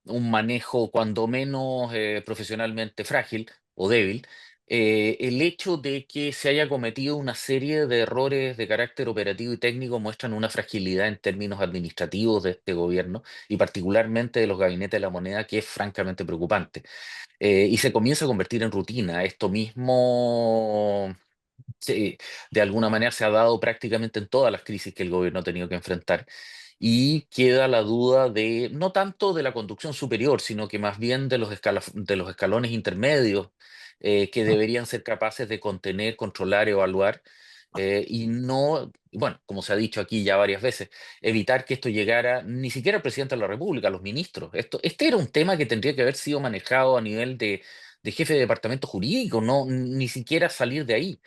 un manejo cuando menos profesionalmente frágil o débil, el hecho de que se haya cometido una serie de errores de carácter operativo y técnico muestran una fragilidad en términos administrativos de este gobierno y particularmente de los gabinetes de la moneda que es francamente preocupante. Y se comienza a convertir en rutina. Esto mismo de alguna manera se ha dado prácticamente en todas las crisis que el gobierno ha tenido que enfrentar. Y queda la duda de, no tanto de la conducción superior, sino que más bien de de los escalones intermedios que deberían ser capaces de contener, controlar, evaluar. Y no, bueno, como se ha dicho aquí ya varias veces, evitar que esto llegara ni siquiera al presidente de la República, a los ministros. Este era un tema que tendría que haber sido manejado a nivel de jefe de departamento jurídico, no, ni siquiera salir de ahí.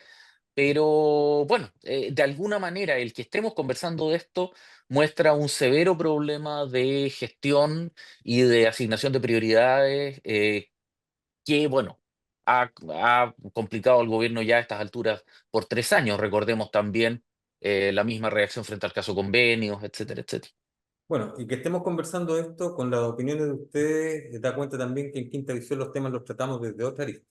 Pero bueno, de alguna manera el que estemos conversando de esto muestra un severo problema de gestión y de asignación de prioridades que, bueno, ha complicado al gobierno ya a estas alturas por 3 años. Recordemos también la misma reacción frente al caso convenios, etcétera, etcétera. Bueno, y que estemos conversando esto con las opiniones de ustedes, da cuenta también que en Quinta Visión los temas los tratamos desde otra arista.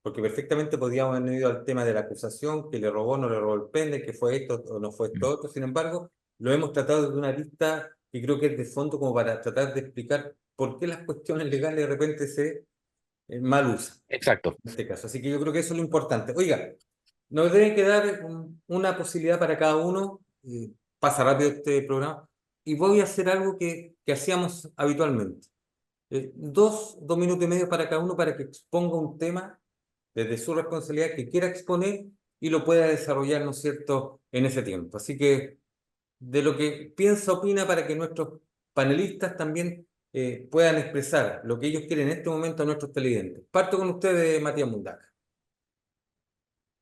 Porque perfectamente podíamos haber ido al tema de la acusación, que le robó, no le robó el pene, que fue esto o no fue esto otro. Sin embargo, lo hemos tratado desde una lista que creo que es de fondo como para tratar de explicar por qué las cuestiones legales de repente se mal usan Exacto. en este caso. Así que yo creo que eso es lo importante. Oiga, nos debe quedar una posibilidad para cada uno. Pasa rápido este programa. Y voy a hacer algo que hacíamos habitualmente. 2 minutos y medio para cada uno para que exponga un tema desde su responsabilidad que quiera exponer y lo pueda desarrollar, ¿no es cierto?, en ese tiempo. Así que de lo que piensa, opina para que nuestros panelistas también puedan expresar lo que ellos quieren en este momento a nuestros televidentes. Parto con ustedes, Matías Mundaca.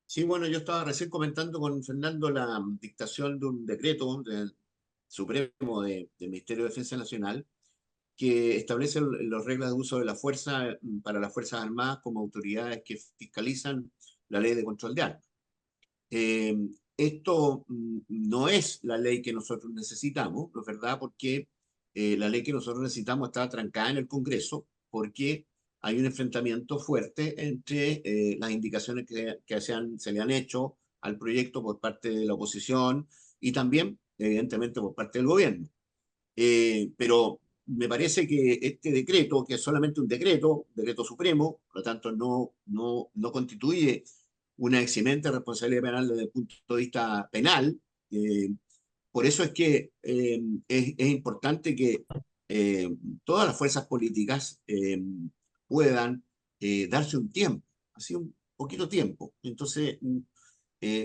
Sí, bueno, yo estaba recién comentando con Fernando la dictación de un decreto del Supremo del Ministerio de Defensa Nacional que establece las reglas de uso de la fuerza para las Fuerzas Armadas como autoridades que fiscalizan la ley de control de armas. Eh, Esto no es la ley que nosotros necesitamos, ¿no es verdad? Porque la ley que nosotros necesitamos está trancada en el Congreso porque hay un enfrentamiento fuerte entre las indicaciones que se le han hecho al proyecto por parte de la oposición y también, evidentemente, por parte del gobierno. Pero me parece que este decreto, que es solamente un decreto supremo, por lo tanto no constituye una eximente responsabilidad penal desde el punto de vista penal. eh, por eso es que es importante que eh, todas las fuerzas políticas puedan darse un tiempo, así un poquito tiempo. Entonces,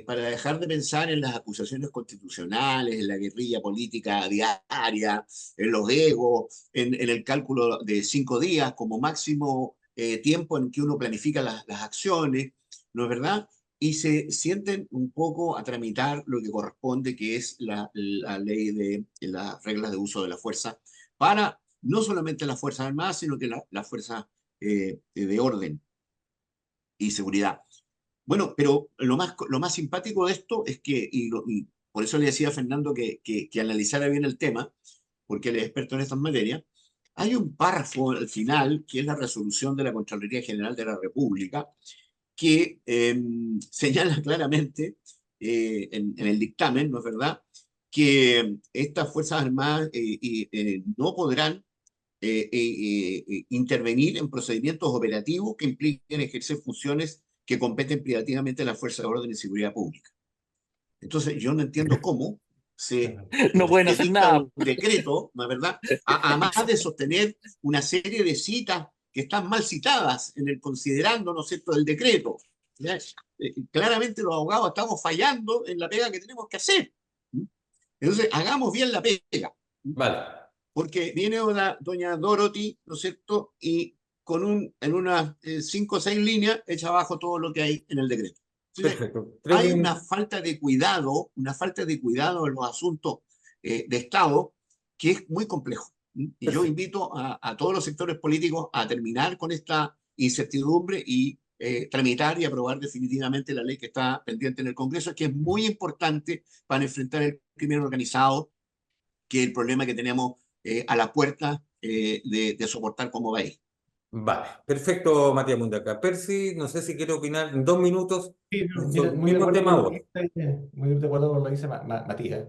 para dejar de pensar en las acusaciones constitucionales, en la guerrilla política diaria, en los egos, en el cálculo de 5 días como máximo tiempo en que uno planifica las acciones, ¿no es verdad? Y se sienten un poco a tramitar lo que corresponde, que es la ley de las reglas de uso de la fuerza, para no solamente las Fuerzas Armadas, sino que las fuerzas de orden y seguridad. Bueno, pero lo más simpático de esto es que, y por eso le decía a Fernando que analizara bien el tema, porque él es experto en estas materias, hay un párrafo al final, que es la resolución de la Contraloría General de la República, que señala claramente en el dictamen, ¿no es verdad?, que estas Fuerzas Armadas no podrán intervenir en procedimientos operativos que impliquen ejercer funciones que competen privativamente a las fuerzas de orden y seguridad pública. Entonces, yo no entiendo cómo No pueden se hacer dicta nada. un decreto, ¿no es verdad?, además de sostener una serie de citas que están mal citadas en el considerando, ¿no es cierto?, del decreto. ¿Ya? Claramente los abogados estamos fallando en la pega que tenemos que hacer. Entonces, hagamos bien la pega. Vale, Porque viene doña Dorothy, ¿no es cierto?, y en unas 5 o 6 líneas echa abajo todo lo que hay en el decreto. Entonces, perfecto. hay una falta de cuidado en los asuntos de Estado que es muy complejo. Y yo Perfecto. invito a todos los sectores políticos a terminar con esta incertidumbre y tramitar y aprobar definitivamente la ley que está pendiente en el Congreso, que es muy importante para enfrentar el crimen organizado, que es el problema que tenemos a la puerta de soportar como país. Vale, perfecto, Matías Mundaca. Percy, no sé si quiere opinar en 2 minutos Sí, no, mira, sobre el muy de mismo acuerdo tema con lo que ahora. dice, muy de acuerdo con lo que dice Matías.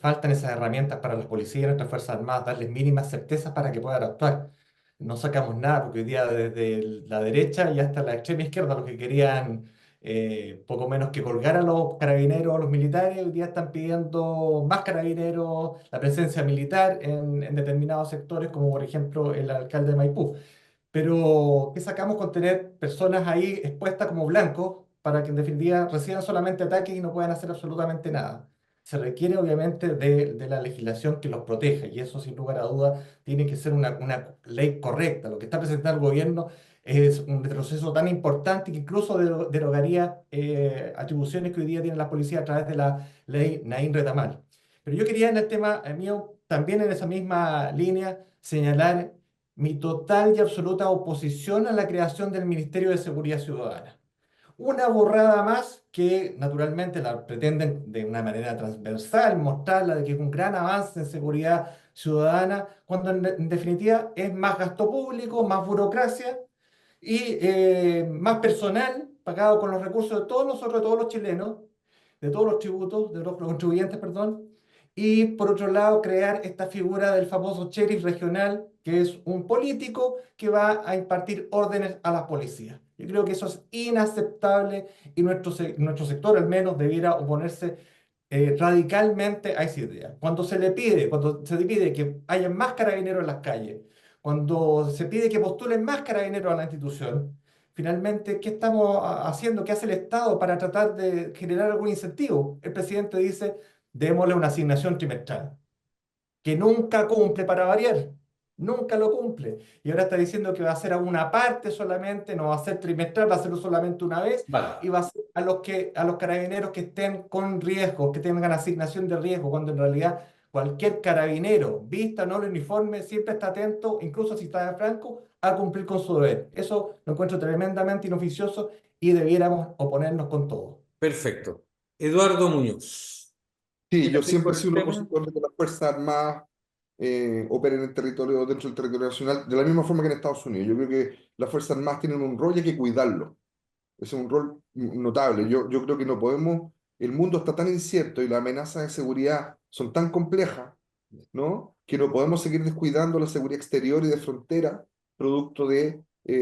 Faltan esas herramientas para los policías y nuestras Fuerzas Armadas, darles mínimas certezas para que puedan actuar. No sacamos nada, porque hoy día desde la derecha y hasta la extrema izquierda, los que querían poco menos que colgar a los carabineros, a los militares, hoy día están pidiendo más carabineros, la presencia militar en determinados sectores, como por ejemplo el alcalde de Maipú. Pero, ¿qué sacamos con tener personas ahí expuestas como blancos para que en definitiva reciban solamente ataques y no puedan hacer absolutamente nada? Se requiere obviamente de la legislación que los proteja y eso sin lugar a dudas tiene que ser una ley correcta. Lo que está presentando el gobierno es un retroceso tan importante que incluso derogaría atribuciones que hoy día tienen las policías a través de la ley Naín Retamal. Pero yo quería en el tema mío, también en esa misma línea, señalar mi total y absoluta oposición a la creación del Ministerio de Seguridad Ciudadana. Una borrada más que naturalmente la pretenden de una manera transversal mostrarla de que es un gran avance en seguridad ciudadana, cuando en definitiva es más gasto público, más burocracia y más personal pagado con los recursos de todos nosotros, de todos los chilenos, de todos los tributos, de los contribuyentes, perdón. Y por otro lado, crear esta figura del famoso sheriff regional, que es un político que va a impartir órdenes a las policías. Yo creo que eso es inaceptable y nuestro sector al menos debiera oponerse radicalmente a esa idea. Cuando se le pide que haya más carabineros en las calles, cuando se pide que postulen más carabineros a la institución, finalmente, ¿qué estamos haciendo? ¿Qué hace el Estado para tratar de generar algún incentivo? El presidente dice, démosle una asignación trimestral, que nunca cumple para variar, nunca lo cumple. Y ahora está diciendo que va a ser a una parte solamente, no va a ser trimestral, va a hacerlo solamente una vez, y Vale, va a ser a los carabineros que estén con riesgo, que tengan asignación de riesgo, cuando en realidad cualquier carabinero, vista o no el uniforme, siempre está atento, incluso si está de franco, a cumplir con su deber. Eso lo encuentro tremendamente inoficioso y debiéramos oponernos con todo. perfecto. Eduardo Muñoz, Sí, ¿quiere yo seguir siempre he por el sido un tema? opositor de que las Fuerzas Armadas operen en el territorio, dentro del territorio nacional, de la misma forma que en Estados Unidos. Yo creo que las Fuerzas Armadas tienen un rol y hay que cuidarlo. Ese es un rol notable. Yo creo que no podemos, el mundo está tan incierto y las amenazas de seguridad son tan complejas, ¿no? Que no podemos seguir descuidando la seguridad exterior y de frontera, producto de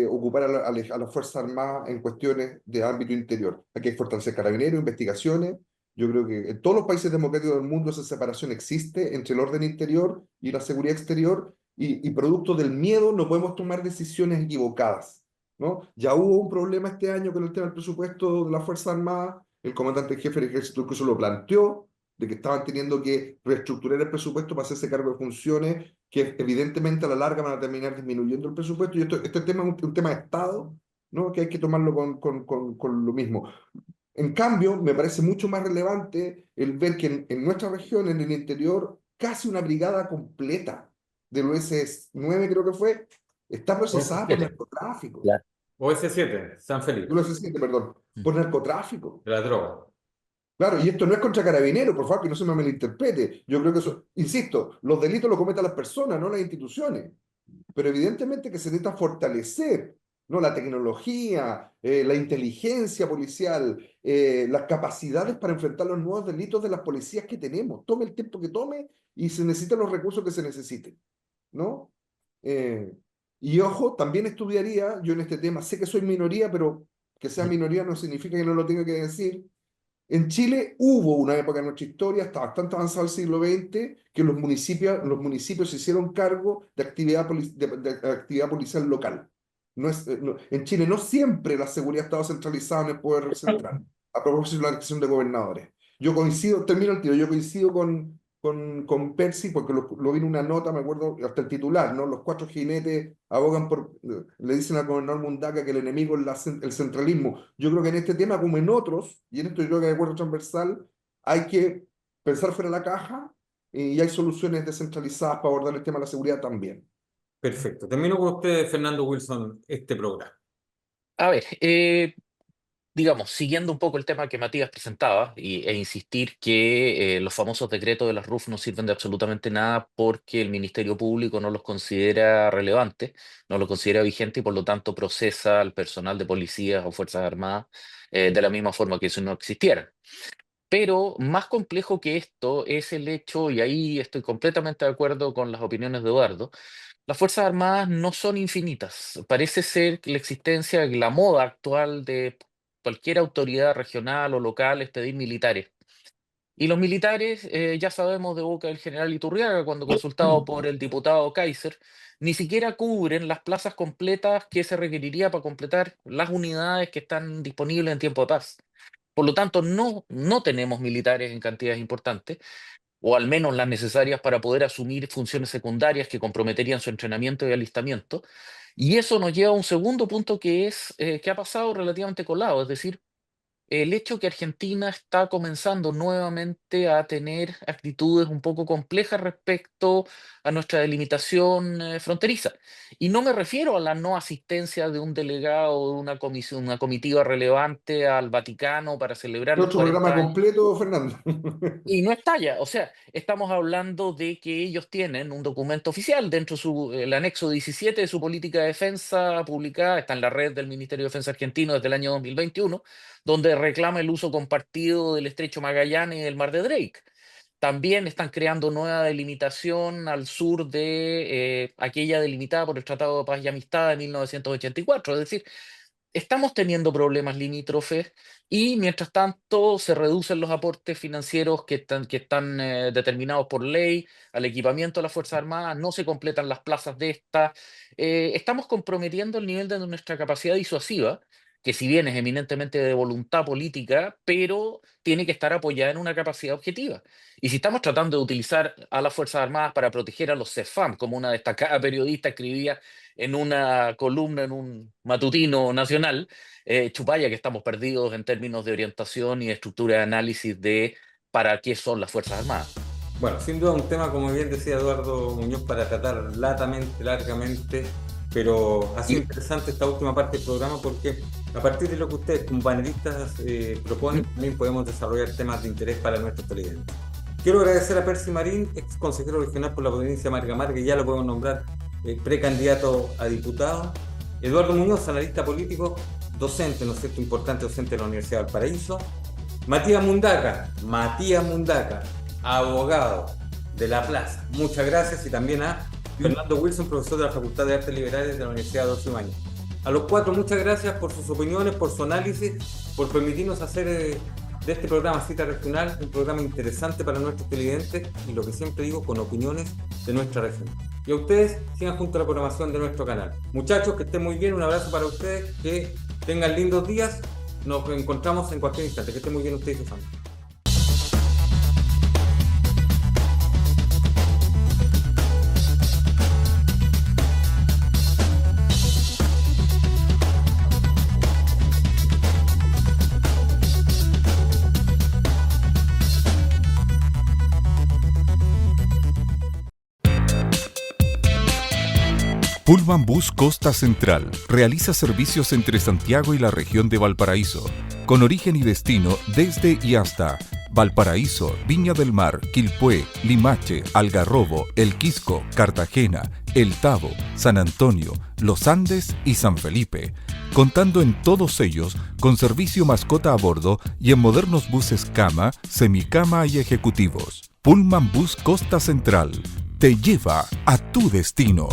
ocupar a las Fuerzas Armadas en cuestiones de ámbito interior. Hay que fortalecer carabineros, investigaciones. Yo creo que en todos los países democráticos del mundo esa separación existe entre el orden interior y la seguridad exterior, y producto del miedo no podemos tomar decisiones equivocadas, ¿no? Ya hubo un problema este año con el tema del presupuesto de las Fuerzas Armadas. El comandante en jefe del ejército incluso lo planteó, de que estaban teniendo que reestructurar el presupuesto para hacerse cargo de funciones que evidentemente a la larga van a terminar disminuyendo el presupuesto. Y este tema es un tema de Estado, ¿no? Que hay que tomarlo con lo mismo. En cambio, me parece mucho más relevante el ver que en nuestra región, en el interior, casi una brigada completa del OS-9, creo que fue, está procesada por OS7, narcotráfico. Claro. OS7, San El Felipe, OS-7, perdón, por narcotráfico. de la droga. Claro, y esto no es contra carabineros, por favor, que no se me malinterprete. Yo creo que eso, insisto, los delitos los cometen las personas, no las instituciones. Pero evidentemente que se necesita fortalecer ¿no? La tecnología, la inteligencia policial, las capacidades para enfrentar los nuevos delitos de las policías que tenemos. Tome el tiempo que tome y se necesitan los recursos que se necesiten, ¿no? Eh, y ojo, también estudiaría, yo en este tema sé que soy minoría, pero que sea minoría no significa que no lo tenga que decir. En Chile hubo una época en nuestra historia, hasta bastante avanzado el siglo XX, que los municipios se hicieron cargo de de actividad policial local. En Chile no siempre la seguridad estaba centralizada en el poder central, a propósito de la elección de gobernadores. Yo coincido, termino el tiro, yo coincido con Percy, porque lo vi en una nota, me acuerdo, hasta el titular, ¿no? Los 4 jinetes abogan le dicen al gobernador Mundaca que el enemigo es el centralismo. Yo creo que en este tema, como en otros, y en esto yo creo que de acuerdo transversal, hay que pensar fuera de la caja y hay soluciones descentralizadas para abordar el tema de la seguridad también. Perfecto. Termino con usted, Fernando Wilson, este programa. A ver, digamos, siguiendo un poco el tema que Matías presentaba e insistir que los famosos decretos de las RUF no sirven de absolutamente nada porque el Ministerio Público no los considera relevantes, no los considera vigentes y por lo tanto procesa al personal de policías o Fuerzas Armadas de la misma forma que si no existieran. Pero más complejo que esto es el hecho, y ahí estoy completamente de acuerdo con las opiniones de Eduardo, las Fuerzas Armadas no son infinitas. Parece ser que la existencia, la moda actual de cualquier autoridad regional o local es pedir militares. Y los militares, ya sabemos de boca del general Iturriaga, cuando consultado por el diputado Kaiser, ni siquiera cubren las plazas completas que se requeriría para completar las unidades que están disponibles en tiempo de paz. Por lo tanto, no tenemos militares en cantidades importantes, o al menos las necesarias para poder asumir funciones secundarias que comprometerían su entrenamiento y alistamiento. Y eso nos lleva a un segundo punto que es que ha pasado relativamente colado, es decir, el hecho que Argentina está comenzando nuevamente a tener actitudes un poco complejas respecto a nuestra delimitación fronteriza. Y no me refiero a la no asistencia de un delegado o de una comisión, una comitiva relevante al Vaticano para celebrar los Otro 40 programa años. completo, Fernando. Y no estalla, o sea, estamos hablando de que ellos tienen un documento oficial dentro de el anexo 17 de su política de defensa publicada, está en la red del Ministerio de Defensa argentino desde el año 2021, donde reclama el uso compartido del Estrecho Magallanes y del Mar de Drake. También están creando nueva delimitación al sur de aquella delimitada por el Tratado de Paz y Amistad de 1984, es decir, estamos teniendo problemas limítrofes y mientras tanto se reducen los aportes financieros que están determinados por ley al equipamiento de las Fuerzas Armadas, no se completan las plazas de estas. Estamos comprometiendo el nivel de nuestra capacidad disuasiva, que si bien es eminentemente de voluntad política, pero tiene que estar apoyada en una capacidad objetiva. Y si estamos tratando de utilizar a las Fuerzas Armadas para proteger a los CEFAM, como una destacada periodista escribía en una columna en un matutino nacional, chupaya que estamos perdidos en términos de orientación y estructura de análisis de para qué son las Fuerzas Armadas. Bueno, sin duda un tema, como bien decía Eduardo Muñoz, para tratar largamente, pero ha sido interesante esta última parte del programa porque a partir de lo que ustedes como panelistas proponen, también podemos desarrollar temas de interés para nuestros televidentes. Quiero agradecer a Percy Marín, ex consejero regional por la provincia de Marga, que ya lo podemos nombrar precandidato a diputado. Eduardo Muñoz, analista político, docente, ¿no es cierto?, importante docente de la Universidad de Valparaíso. Matías Mundaca, abogado de La Plaza. Muchas gracias. Y también a Fernando Wilson, profesor de la Facultad de Artes Liberales de la Universidad de Adolfo Ibáñez. A los cuatro, muchas gracias por sus opiniones, por su análisis, por permitirnos hacer de este programa Cita Regional un programa interesante para nuestros televidentes y, lo que siempre digo, con opiniones de nuestra región. Y a ustedes, sigan junto a la programación de nuestro canal. Muchachos, que estén muy bien, un abrazo para ustedes, que tengan lindos días. Nos encontramos en cualquier instante. Que estén muy bien ustedes y su familia. Pullman Bus Costa Central realiza servicios entre Santiago y la región de Valparaíso, con origen y destino desde y hasta Valparaíso, Viña del Mar, Quilpué, Limache, Algarrobo, El Quisco, Cartagena, El Tabo, San Antonio, Los Andes y San Felipe, contando en todos ellos con servicio mascota a bordo y en modernos buses cama, semicama y ejecutivos. Pullman Bus Costa Central te lleva a tu destino.